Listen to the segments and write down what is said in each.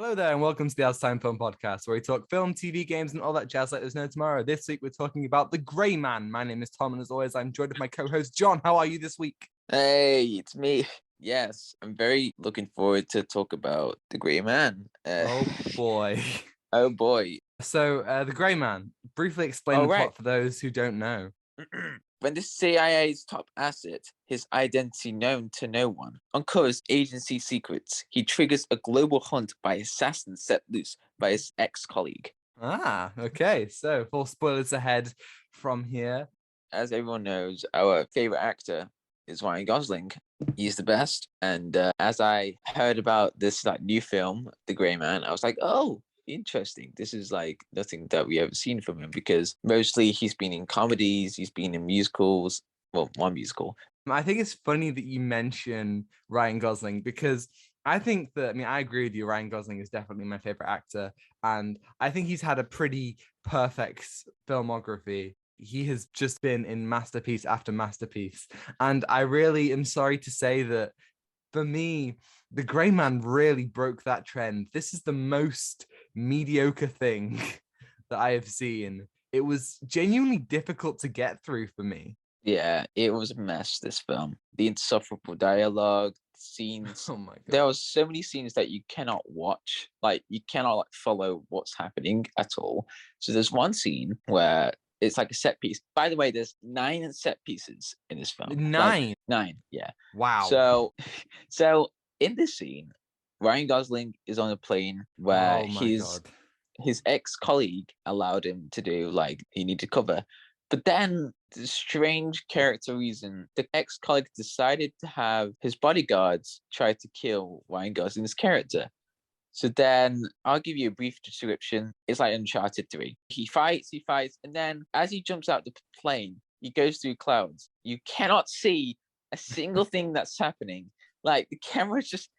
Hello there, and welcome to the Out of Time Film Podcast, where we talk film, TV, games, and all that jazz like there's no tomorrow. This week, we're talking about The Grey Man. My name is Tom, and as always, I'm joined with my co-host, John. How are you this week? Hey, it's me. Yes, I'm very looking forward to talk about The Grey Man. Oh, boy. Oh boy. So, The Grey Man. Briefly explain All the right. plot for those who don't know. When the CIA's top asset, his identity known to no one, uncovers agency secrets, he triggers a global hunt by assassins set loose by his ex-colleague. Okay. So, full spoilers ahead from here. As everyone knows, our favorite actor is Ryan Gosling. He's the best. And as I heard about this new film, The Grey Man, I was like, oh, interesting. This is like nothing that we ever seen from him, because mostly he's been in comedies, he's been in musicals. Well, one musical. I think it's funny that you mention Ryan Gosling because I agree with you. Ryan Gosling is definitely my favorite actor. And I think he's had a pretty perfect filmography. He has just been in masterpiece after masterpiece. And I really am sorry to say that for me, The Grey Man really broke that trend. This is the most mediocre thing that I have seen. It was genuinely difficult to get through for me. Yeah, it was a mess, this film. The insufferable dialogue, scenes. Oh my God. There were so many scenes that you cannot watch. Like, you cannot follow what's happening at all. So there's one scene where it's like a set piece. By the way, there's 9 set pieces in this film. 9? 9, yeah. Wow. So in this scene, Ryan Gosling is on a plane where his ex-colleague allowed him to do he needed cover. But then, the strange character reason, the ex-colleague decided to have his bodyguards try to kill Ryan Gosling's character. So then, I'll give you a brief description. It's like Uncharted 3. He fights, and then as he jumps out the plane, he goes through clouds. You cannot see a single thing that's happening. Like, the camera just...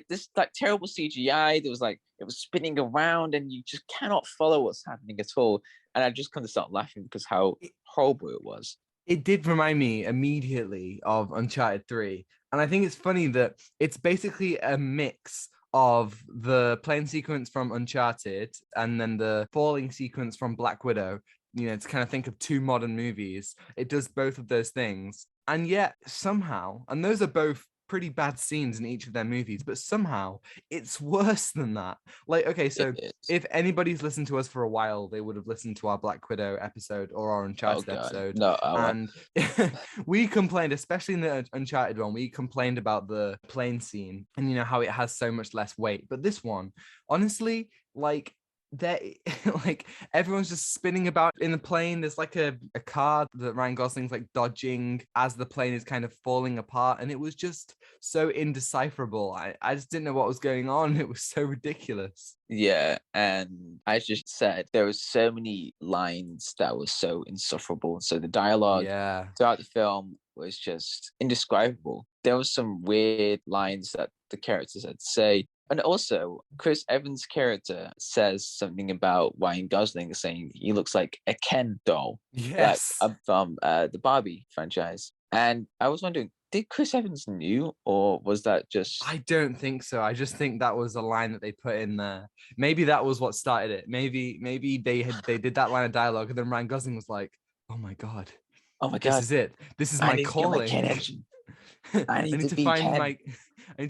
this terrible CGI. There was it was spinning around, and you just cannot follow what's happening at all. And I just kind of started laughing because how horrible it was. It did remind me immediately of Uncharted 3. And I think it's funny that it's basically a mix of the plane sequence from Uncharted and then the falling sequence from Black Widow. You know, to kind of think of 2 modern movies. It does both of those things. And yet somehow, and those are both pretty bad scenes in each of their movies, but somehow it's worse than that. Okay, so if anybody's listened to us for a while, they would have listened to our Black Widow episode or our Uncharted episode. No, and we complained, especially in the Uncharted one, we complained about the plane scene and you know how it has so much less weight. But this one, honestly, everyone's just spinning about in the plane. There's a car that Ryan Gosling's dodging as the plane is kind of falling apart, and it was just so indecipherable. I just didn't know what was going on. It was so ridiculous. Yeah, and I just said there were so many lines that were so insufferable. So the dialogue throughout the film was just indescribable. There was some weird lines that the characters had to say. And also, Chris Evans' character says something about Ryan Gosling, saying he looks like a Ken doll. Yes. From the Barbie franchise. And I was wondering, did Chris Evans knew, or was that just... I don't think so. I just think that was a line that they put in there. Maybe that was what started it. Maybe they did that line of dialogue, and then Ryan Gosling was like, "Oh my god, this is it. This is my calling. I need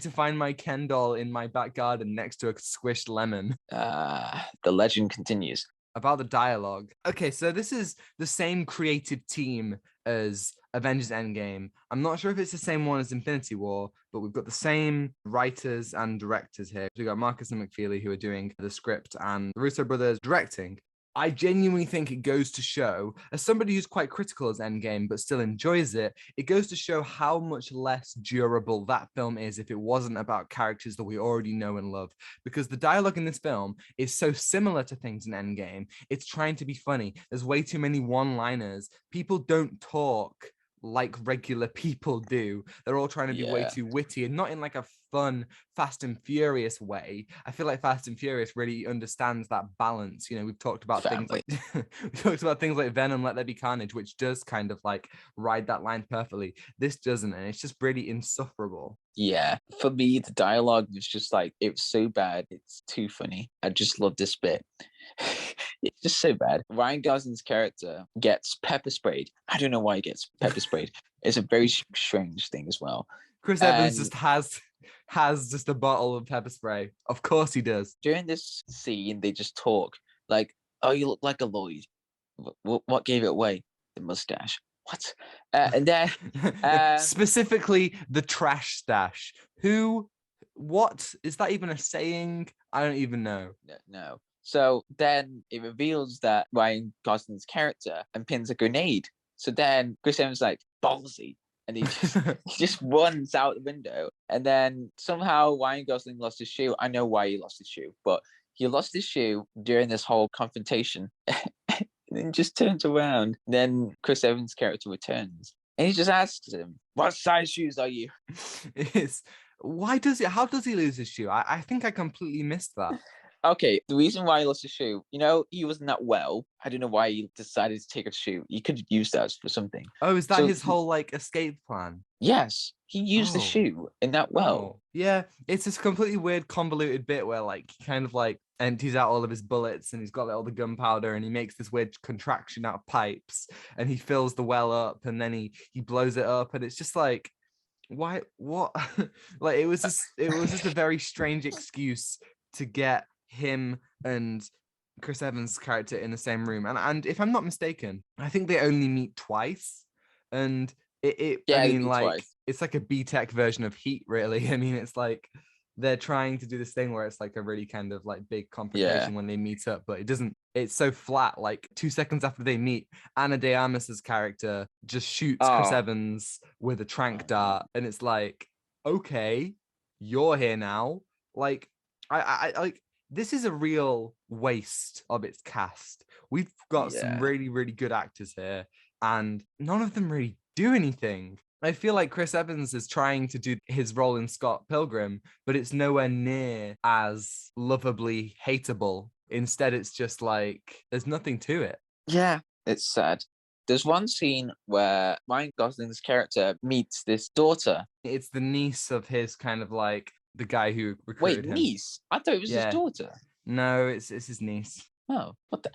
to find my Ken doll in my back garden next to a squished lemon." The legend continues. About the dialogue. Okay, so this is the same creative team as Avengers Endgame. I'm not sure if it's the same one as Infinity War, but we've got the same writers and directors here. We've got Marcus and McFeely who are doing the script and the Russo brothers directing. I genuinely think it goes to show, as somebody who's quite critical as Endgame but still enjoys it, it goes to show how much less durable that film is if it wasn't about characters that we already know and love. Because the dialogue in this film is so similar to things in Endgame. It's trying to be funny. There's way too many one-liners. People don't talk like regular people do. They're all trying to be way too witty, and not in a fun Fast and Furious way. I feel like Fast and Furious really understands that balance. You know, we've talked about things like Venom, Let There Be Carnage, which does kind of like ride that line perfectly. This doesn't, and it's just really insufferable. Yeah, for me, the dialogue was just like, it was so bad. It's too funny. I just love this bit. It's just so bad. Ryan Gosling's character gets pepper sprayed. I don't know why he gets pepper sprayed. It's a very strange thing as well. Chris Evans just has just a bottle of pepper spray. Of course he does. During this scene, they just talk like, "Oh, you look like a Lloyd. What gave it away? The mustache. What?" And then specifically the trash stash. What is that even a saying? I don't even know. No. So then it reveals that Ryan Gosling's character and pins a grenade. So then Chris Evans like, ballsy. And he just runs out the window. And then somehow Ryan Gosling lost his shoe. I know why he lost his shoe, but he lost his shoe during this whole confrontation. And then just turns around. Then Chris Evans' character returns. And he just asks him, "What size shoes are you?" How does he lose his shoe? I think I completely missed that. Okay, the reason why he lost his shoe, he wasn't that well. I don't know why he decided to take a shoe. He could use that for something. Oh, is that his whole like escape plan? Yes, he used the shoe in that well. Oh. Yeah, it's this completely weird, convoluted bit where like he kind of like empties out all of his bullets and he's got like, all the gunpowder and he makes this weird contraction out of pipes and he fills the well up and then he blows it up and it's just like, why? What? Like it was just a very strange excuse to get him and Chris Evans' character in the same room. And if I'm not mistaken, I think they only meet twice. And it's like a B-Tech version of Heat, really. I mean, it's like they're trying to do this thing where it's like a really kind of like big confrontation when they meet up, but it's so flat. Like 2 seconds after they meet, Ana de Armas's character just shoots Chris Evans with a tranq dart. And it's like, okay, you're here now. Like, I like, this is a real waste of its cast. We've got some really, really good actors here, and none of them really do anything. I feel like Chris Evans is trying to do his role in Scott Pilgrim, but it's nowhere near as lovably hateable. Instead, it's just like, there's nothing to it. Yeah, it's sad. There's one scene where Ryan Gosling's character meets this daughter. It's the niece of his kind of like, the guy who recruited him. Wait, niece? I thought it was his daughter. No, it's his niece. Oh, what the?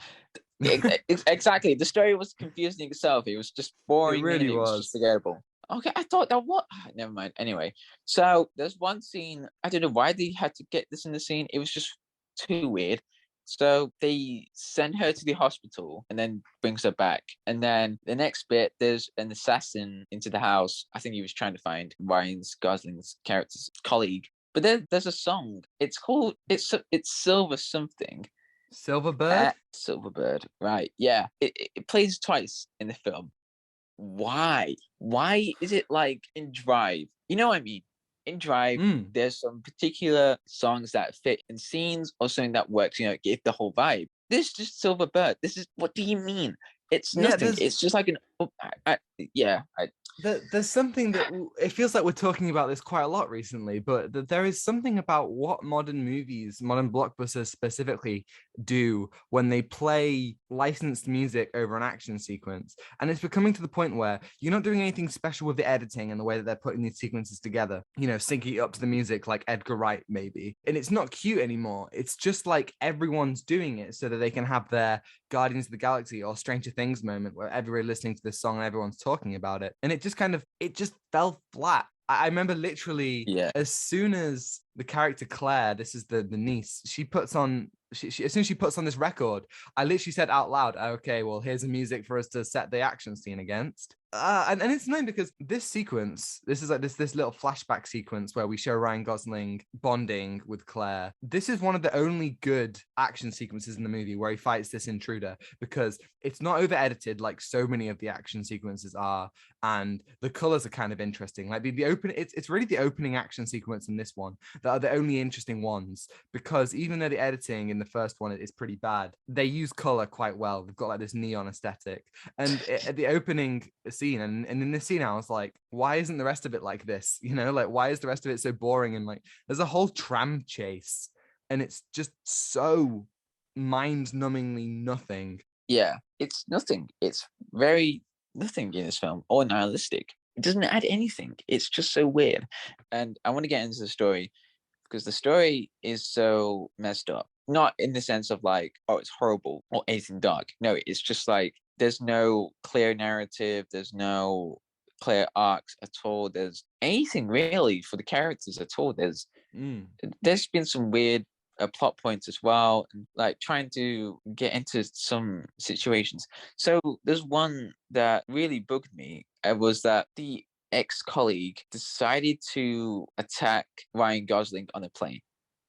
Exactly. The story was confusing itself. It was just boring. It really was just forgettable. Okay, I thought that what? Never mind. Anyway, so there's one scene. I don't know why they had to get this in the scene. It was just too weird. So they send her to the hospital and then brings her back. And then the next bit, there's an assassin into the house. I think he was trying to find Ryan Gosling's character's colleague. But there's a song. It's called it's Silver something. Silverbird? Silverbird. Right. Yeah. It plays twice in the film. Why? Why is it like in Drive? You know what I mean? In Drive, there's some particular songs that fit in scenes or something that works, give the whole vibe. This is just Silverbird. This is, what do you mean? It's nothing. It's just like there's something that it feels like we're talking about this quite a lot recently, but there is something about what modern movies, modern blockbusters specifically, do when they play licensed music over an action sequence. And it's becoming to the point where you're not doing anything special with the editing and the way that they're putting these sequences together, syncing it up to the music like Edgar Wright maybe. And it's not cute anymore. It's just like everyone's doing it so that they can have their Guardians of the Galaxy or Stranger Things moment where everybody's listening to this song and everyone's talking about it. And it just fell flat. I remember literally as soon as the character Claire, this is the niece, she puts on, as soon as she puts on this record, I literally said out loud, okay, well, here's the music for us to set the action scene against. And it's annoying because this sequence, this is like this little flashback sequence where we show Ryan Gosling bonding with Claire. This is one of the only good action sequences in the movie where he fights this intruder, because it's not over edited like so many of the action sequences are, and the colors are kind of interesting. Like it's really the opening action sequence in this one that are the only interesting ones, because even though the editing in the first one is pretty bad, they use color quite well. They've got like this neon aesthetic, and the opening scene. And in this scene, I was like, why isn't the rest of it like this? You know, like, why is the rest of it so boring? And like, there's a whole tram chase, and it's just so mind-numbingly nothing. Yeah, it's nothing. It's very nothing in this film, or nihilistic. It doesn't add anything. It's just so weird. And I want to get into the story because the story is so messed up. Not in the sense of like, oh, it's horrible or anything dark. No, it's just like there's no clear narrative. There's no clear arcs at all. There's anything really for the characters at all. There's been some weird plot points as well, and like trying to get into some situations. So there's one that really bugged me. It was that the ex-colleague decided to attack Ryan Gosling on a plane.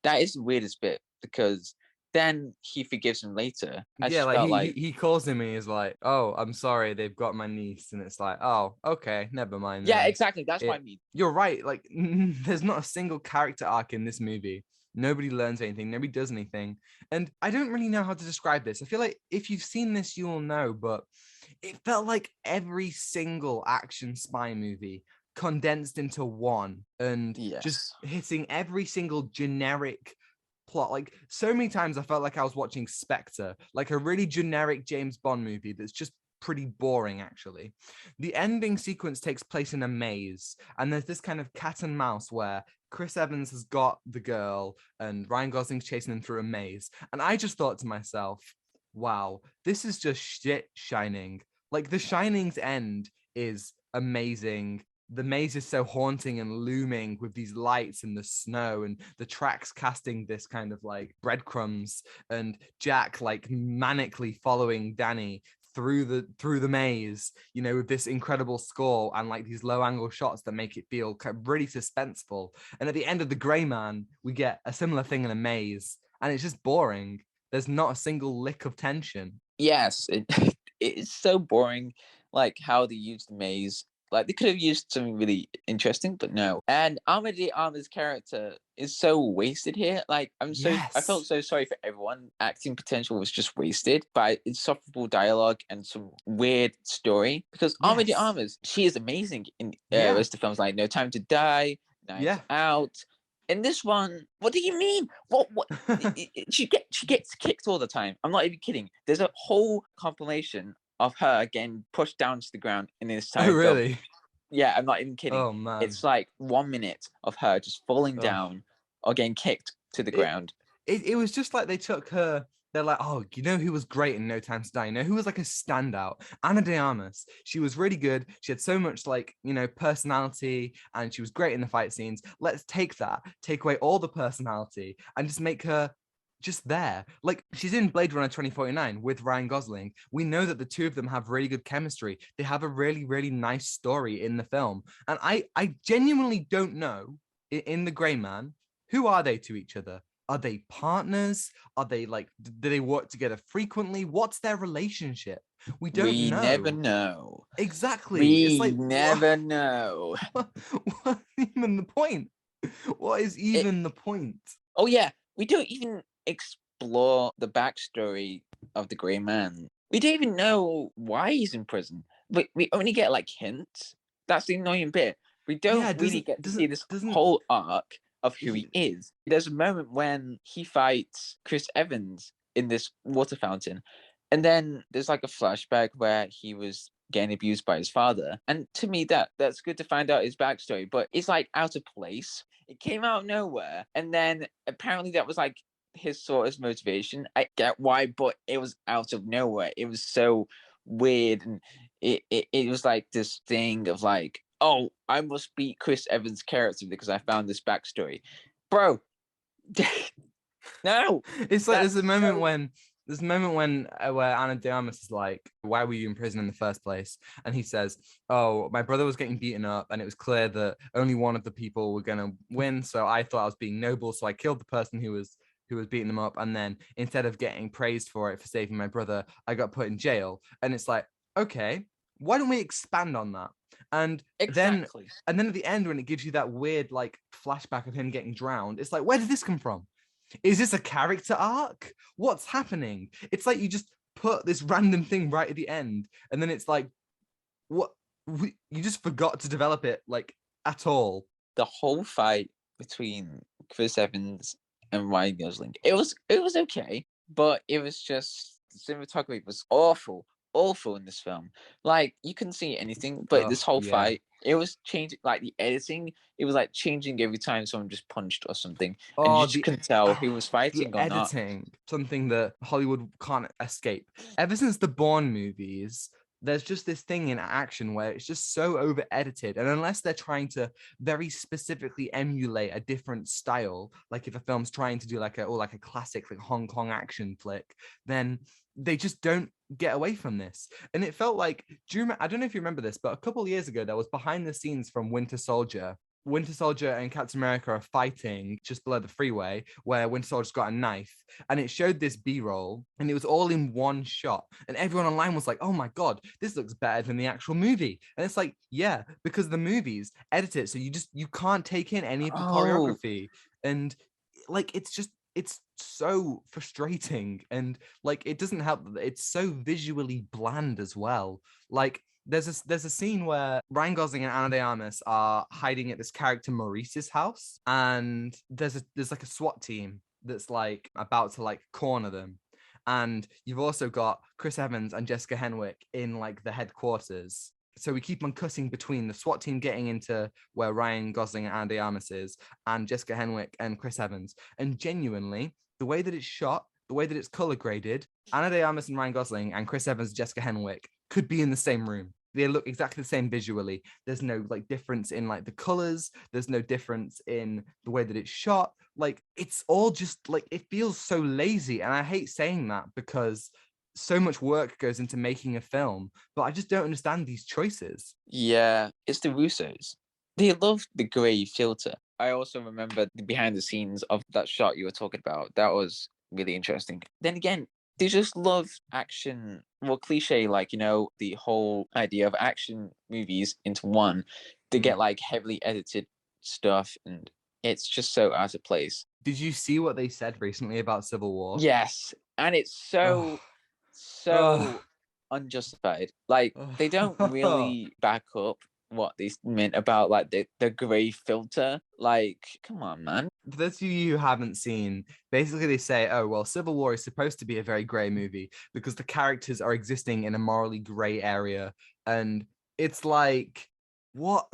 That is the weirdest bit because then he forgives him later. Yeah, like he calls him and he's like, "Oh, I'm sorry, they've got my niece," and it's like, "Oh, okay, never mind." Yeah, then. exactly. That's what I mean. You're right. Like, there's not a single character arc in this movie. Nobody learns anything. Nobody does anything. And I don't really know how to describe this. I feel like if you've seen this, you will know. But it felt like every single action spy movie condensed into one, and just hitting every single generic plot. Like, so many times I felt like I was watching Spectre, like a really generic James Bond movie that's just pretty boring. Actually, the ending sequence takes place in a maze, and there's this kind of cat and mouse where Chris Evans has got the girl and Ryan Gosling's chasing him through a maze. And I just thought to myself, wow, this is just shit Shining. Like, The Shining's end is amazing. The maze is so haunting and looming with these lights and the snow, and the tracks casting this kind of like breadcrumbs, and Jack like manically following Danny through the maze, you know, with this incredible score and like these low angle shots that make it feel kind of really suspenseful. And at the end of The Gray Man, we get a similar thing in a maze, and it's just boring. There's not a single lick of tension. Yes, it's so boring, like how they used the maze. Like they could have used something really interesting, but no. And Arma's character is so wasted here. Like I felt so sorry for everyone. Acting potential was just wasted by insufferable dialogue and some weird story. Because Armas, she is amazing in rest of films like No Time to Die, Knives Out. In this one, what do you mean? What? She gets kicked all the time. I'm not even kidding. There's a whole compilation of her getting pushed down to the ground in this time. Oh, really? Film. Yeah, I'm not even kidding. Oh, man. It's like 1 minute of her just falling down or getting kicked to the ground. It was just like they took her. They're like, oh, you know who was great in No Time to Die? You know who was like a standout? Ana de Armas. She was really good. She had so much like, you know, personality, and she was great in the fight scenes. Let's take away all the personality, and just make her just there. Like, she's in Blade Runner 2049 with Ryan Gosling. We know that the two of them have really good chemistry. They have a really, really nice story in the film. And I genuinely don't know, in The Gray Man, who are they to each other? Are they partners? Are they like, do they work together frequently? What's their relationship? We don't know. We never know. Exactly. It's like, never know. What's even the point? What is even the point? Oh, yeah. We don't even explore the backstory of the Gray Man. We don't even know why he's in prison. We only get like hints. That's the annoying bit. We don't really get to see this whole arc of who he is. There's a moment when he fights Chris Evans in this water fountain, and then there's like a flashback where he was getting abused by his father. And to me, that's good to find out his backstory, but it's like out of place. It came out of nowhere, and then apparently that was like his sort of motivation. I get why, but it was out of nowhere. It was so weird, and it was like this thing of like, oh, I must beat Chris Evans' character because I found this backstory. Bro, no. It's like there's a moment when where Ana de Armas is like, why were you in prison in the first place? And he says, oh, my brother was getting beaten up, and it was clear that only one of the people were going to win. So I thought I was being noble. So I killed the person who was beating them up. And then instead of getting praised for it for saving my brother, I got put in jail. And it's like, okay, why don't we expand on that? And then at the end, when it gives you that weird like flashback of him getting drowned, it's like, where did this come from? Is this a character arc? What's happening? It's like you just put this random thing right at the end, and then it's like, what? you just forgot to develop it like at all. The whole fight between Chris Evans and Ryan Gosling, it was okay, but it was just the cinematography was awful in this film. Like, you couldn't see anything, but this whole fight, it was changing, like the editing, it was like changing every time someone just punched or something, and you just couldn't tell who was fighting or not. Editing, something that Hollywood can't escape. Ever since the Bourne movies, there's just this thing in action where it's just so over edited, and unless they're trying to very specifically emulate a different style, like if a film's trying to do like a classic like Hong Kong action flick, then they just don't get away from this. And it felt like, I don't know if you remember this, but a couple of years ago there was behind the scenes from Winter Soldier and Captain America are fighting just below the freeway, where Winter Soldier's got a knife, and it showed this B-roll, and it was all in one shot, and everyone online was like, oh my god, this looks better than the actual movie. And it's like, yeah, because the movies edit it so you can't take in any of the choreography, and like it's so frustrating, and like it doesn't help that it's so visually bland as well. Like, there's a scene where Ryan Gosling and Ana de Armas are hiding at this character Maurice's house, and there's like a SWAT team that's like about to like corner them, and you've also got Chris Evans and Jessica Henwick in like the headquarters. So we keep on cutting between the SWAT team getting into where Ryan Gosling and Ana de Armas is, and Jessica Henwick and Chris Evans. And genuinely, the way that it's shot, the way that it's color graded, Ana de Armas and Ryan Gosling and Chris Evans and Jessica Henwick could be in the same room. They look exactly the same visually. There's no like difference in like the colors. There's no difference in the way that it's shot. Like, it's all just like, it feels so lazy. And I hate saying that because so much work goes into making a film, but I just don't understand these choices. Yeah, it's the Russos. They love the gray filter. I also remember the behind the scenes of that shot you were talking about. That was really interesting. Then again, they just love action, well, cliche, like, you know, the whole idea of action movies into one. They get like heavily edited stuff, and it's just so out of place. Did you see what they said recently about Civil War? Yes, and it's so unjustified. Like, they don't really back up what they meant about like the gray filter. Like, come on, man. For those of you who haven't seen, basically they say, oh, well, Civil War is supposed to be a very gray movie because the characters are existing in a morally gray area. And it's like, what?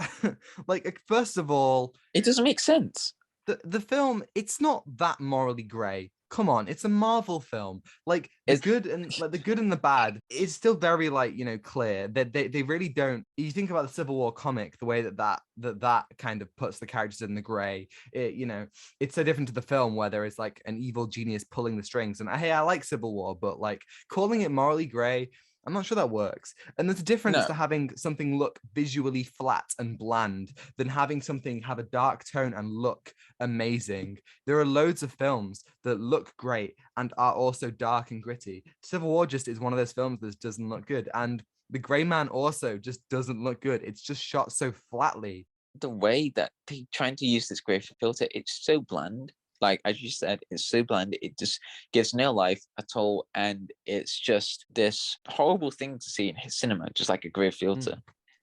Like, first of all, it doesn't make sense. The film, it's not that morally gray. Come on, it's a Marvel film. Like, the good and the bad is still very, like, you know, clear. They really don't. You think about the Civil War comic, the way that kind of puts the characters in the gray. It, you know, it's so different to the film where there is like an evil genius pulling the strings. And hey, I like Civil War, but like calling it morally gray, I'm not sure that works. And there's a difference to having something look visually flat and bland than having something have a dark tone and look amazing. There are loads of films that look great and are also dark and gritty. Civil War just is one of those films that doesn't look good. And The Gray Man also just doesn't look good. It's just shot so flatly. The way that they're trying to use this gray filter, it's so bland. Like, as you said, it's so bland. It just gives no life at all. And it's just this horrible thing to see in his cinema, just like a gray filter.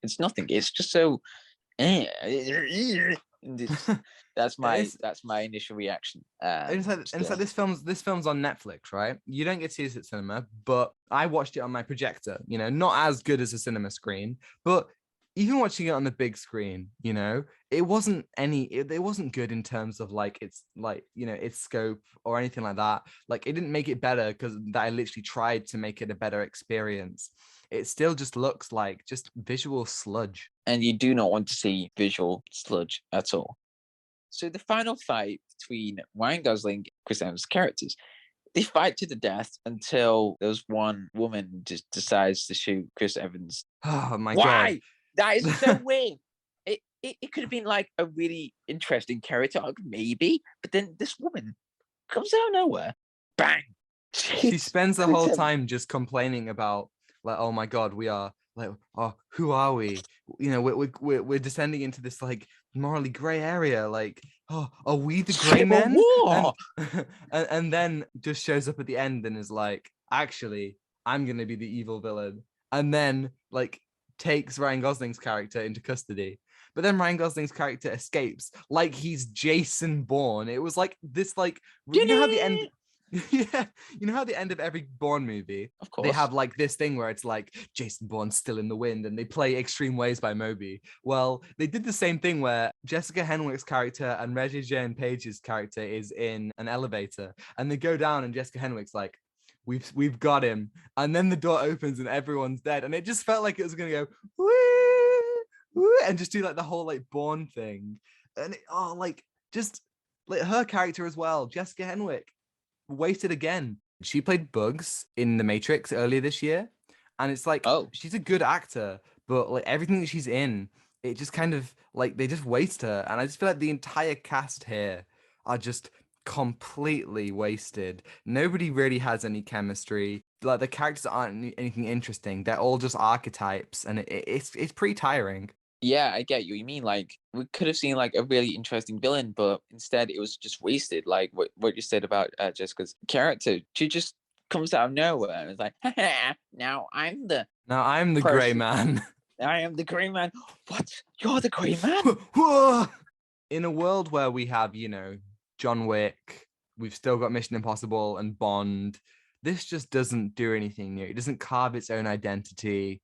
It's nothing. It's just so... that's my initial reaction. It's like this film's on Netflix, right? You don't get to see this at cinema, but I watched it on my projector. You know, not as good as a cinema screen, but even watching it on the big screen, you know, it wasn't good in terms of like its, like, you know, its scope or anything like that. Like, it didn't make it better because I literally tried to make it a better experience. It still just looks like just visual sludge. And you do not want to see visual sludge at all. So the final fight between Ryan Gosling and Chris Evans' characters, they fight to the death until there's one woman just decides to shoot Chris Evans. Oh my God. God. That is so weird. It could have been like a really interesting character arc, maybe, but then this woman comes out of nowhere. Bang! She spends the whole time just complaining about, like, oh my God, we are like, oh, who are we? You know, we're descending into this like morally gray area. Like, oh, are we the gray men? And then just shows up at the end and is like, actually, I'm gonna be the evil villain. And then like takes Ryan Gosling's character into custody. But then Ryan Gosling's character escapes like he's Jason Bourne. It was like this, like, you know how the end, yeah, you know how the end of every Bourne movie, of course, they have like this thing where it's like Jason Bourne's still in the wind, and they play Extreme Ways by Moby. Well, they did the same thing where Jessica Henwick's character and Regé-Jean Page's character is in an elevator, and they go down, and Jessica Henwick's like, we've got him, and then the door opens and everyone's dead, and it just felt like it was gonna go woo, and just do like the whole like Bourne thing, and just like her character as well, Jessica Henwick, wasted again. She played Bugs in The Matrix earlier this year, and it's like, she's a good actor, but like everything that she's in, it just kind of like they just waste her, and I just feel like the entire cast here are just completely wasted. Nobody really has any chemistry. Like the characters aren't anything interesting. They're all just archetypes, and it's pretty tiring. Yeah, I get you mean. Like, we could have seen like a really interesting villain, but instead it was just wasted. Like what you said about Jessica's character. She just comes out of nowhere and it's like, now I'm the gray man. I am the gray man. What? You're the gray man? In a world where we have, John Wick, we've still got Mission Impossible and Bond, this just doesn't do anything new. It doesn't carve its own identity.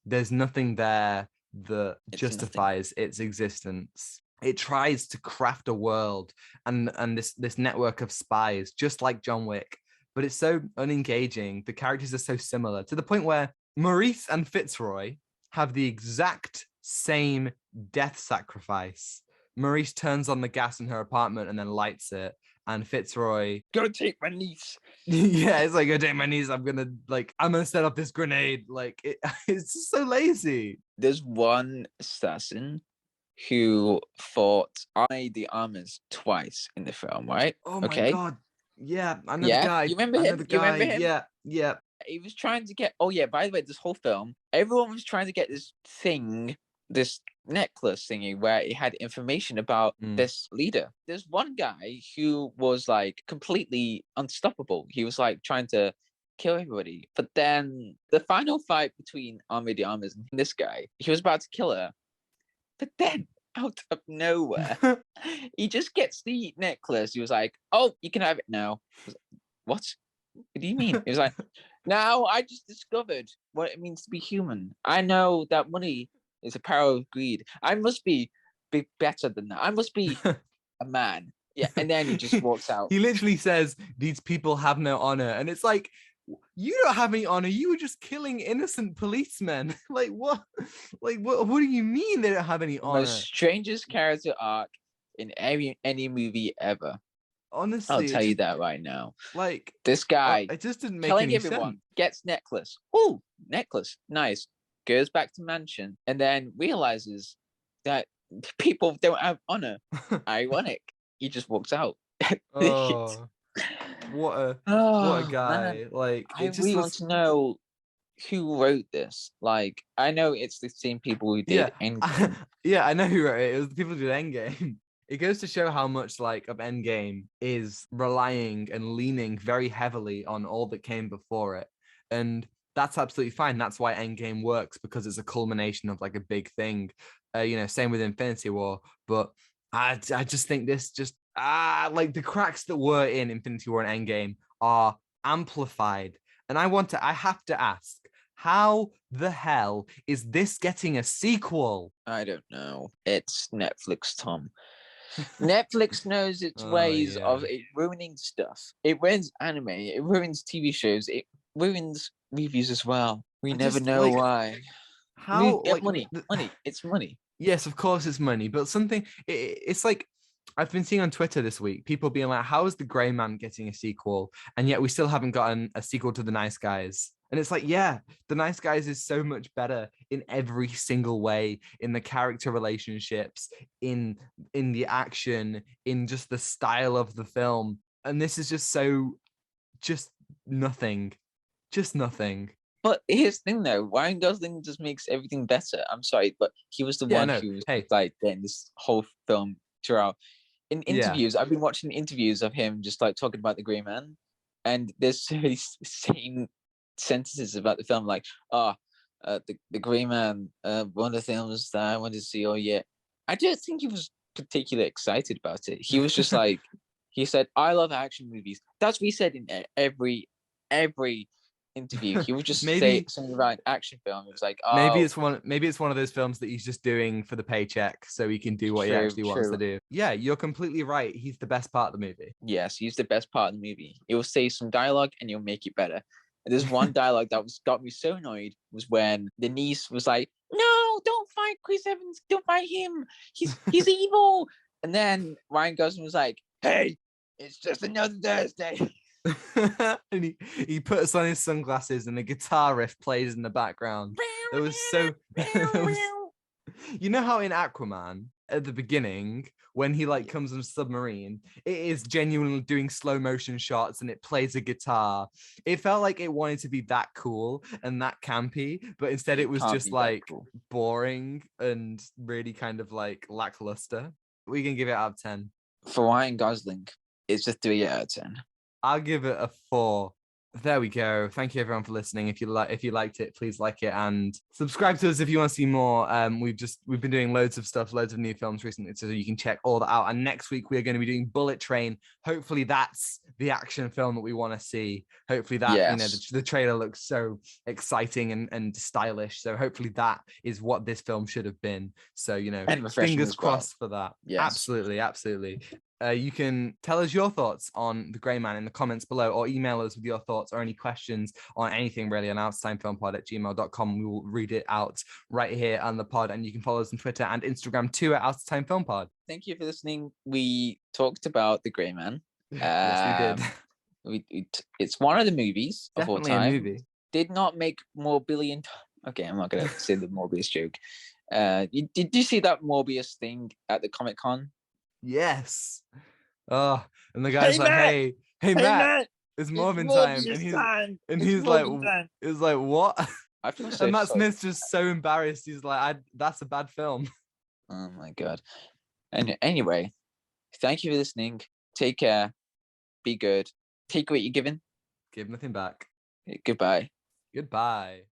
There's nothing there that justifies its existence. It tries to craft a world and this network of spies, just like John Wick, but it's so unengaging. The characters are so similar to the point where Maurice and Fitzroy have the exact same death sacrifice. Maurice turns on the gas in her apartment and then lights it, and Fitzroy, go take my niece. Yeah, it's like, go take my niece. I'm gonna set up this grenade. Like it's just so lazy. There's one assassin who fought the Armas twice in the film, right? Oh my god. Yeah, I know the guy. You remember him? You remember him? Yeah. He was trying to get. Oh yeah. By the way, this whole film, everyone was trying to get this thing, this necklace thingy, where it had information about this leader. There's one guy who was like completely unstoppable. He was like trying to kill everybody. But then the final fight between Army de Armas and this guy, he was about to kill her. But then out of nowhere, he just gets the necklace. He was like, "Oh, you can have it now." I was like, what do you mean? He was like, "Now I just discovered what it means to be human. I know that money is a power of greed. I must be better than that. I must be a man." Yeah, and then he just walks out. He literally says, "These people have no honor," and it's like, you don't have any honor. You were just killing innocent policemen. Like what? Like what do you mean they don't have any honor? The strangest character arc in any movie ever. Honestly, I'll tell you that right now. Like this guy, it just didn't make killing any everyone. sense. Gets necklace. Oh, necklace, nice. Goes back to mansion and then realizes that people don't have honor. Ironic. He just walks out. Oh, what a guy! Man. Like I really want to know who wrote this. Like, I know it's the same people who did Endgame. Yeah, I know who wrote it. It was the people who did Endgame. It goes to show how much like of Endgame is relying and leaning very heavily on all that came before it, and that's absolutely fine. That's why Endgame works, because it's a culmination of like a big thing. Same with Infinity War. But I just think this just like the cracks that were in Infinity War and Endgame are amplified. And I have to ask, how the hell is this getting a sequel? I don't know. It's Netflix, Tom. Netflix knows its ways of it ruining stuff. It ruins anime. It ruins TV shows. It ruins reviews as well. We never know why. How? Money. It's money. Yes, of course it's money. But it's like, I've been seeing on Twitter this week, people being like, how is The Grey Man getting a sequel? And yet we still haven't gotten a sequel to The Nice Guys. And it's like, yeah, The Nice Guys is so much better in every single way, in the character relationships, in the action, in just the style of the film. And this is just nothing. Just nothing. But here's the thing, though. Ryan Gosling just makes everything better. I'm sorry, but he was the one who was like getting this whole film throughout. In interviews, I've been watching interviews of him just like talking about The Grey Man, and there's so many same sentences about the film, like, the Grey Man, one of the films that I wanted to see all year. I don't think he was particularly excited about it. He was just like, he said, "I love action movies." That's what he said in every interview. He would just say something about an action film. It was like, "Oh, maybe it's one of those films that he's just doing for the paycheck, so he can do what he actually wants to do." Yeah, you're completely right. He's the best part of the movie. Yes, he's the best part of the movie. He will say some dialogue and he'll make it better. And there's one dialogue that got me so annoyed was when the niece was like, "No, don't fight Chris Evans. Don't fight him. He's evil." And then Ryan Gosling was like, "Hey, it's just another Thursday." And he puts on his sunglasses and the guitar riff plays in the background. It was so you know how in Aquaman at the beginning when he like comes on a submarine, it is genuinely doing slow motion shots and it plays a guitar. It felt like it wanted to be that cool and that campy, but instead it was just like boring and really kind of like lackluster. We can give it out of 10. For Ryan Gosling, it's a 3 out of 10. I'll give it a 4. There we go. Thank you everyone for listening. If you liked it, please like it and subscribe to us if you want to see more. We've been doing loads of stuff, loads of new films recently, so you can check all that out. And next week we're going to be doing Bullet Train. Hopefully that's the action film that we want to see. Hopefully that the trailer looks so exciting and stylish. So hopefully that is what this film should have been. So fingers crossed for that. Yes. Absolutely. You can tell us your thoughts on The Grey Man in the comments below, or email us with your thoughts or any questions on anything really on outoftimefilmpod@gmail.com. We will read it out right here on the pod, and you can follow us on Twitter and Instagram too at outoftimefilmpod. Thank you for listening. We talked about The Grey Man. Yes, we did. It's one of the movies Definitely of all time. A movie. Did not make more billion. Okay, I'm not going to say the Morbius joke. Did you see that Morbius thing at the Comic-Con? Yes. Oh, and the guy's like, hey Matt, it's Morbin time. And he's like, it's like, what? I feel so and Matt Smith's just so embarrassed. He's like, that's a bad film. Oh my God. And anyway, thank you for listening. Take care. Be good. Take what you're given. Give nothing back. Goodbye. Goodbye.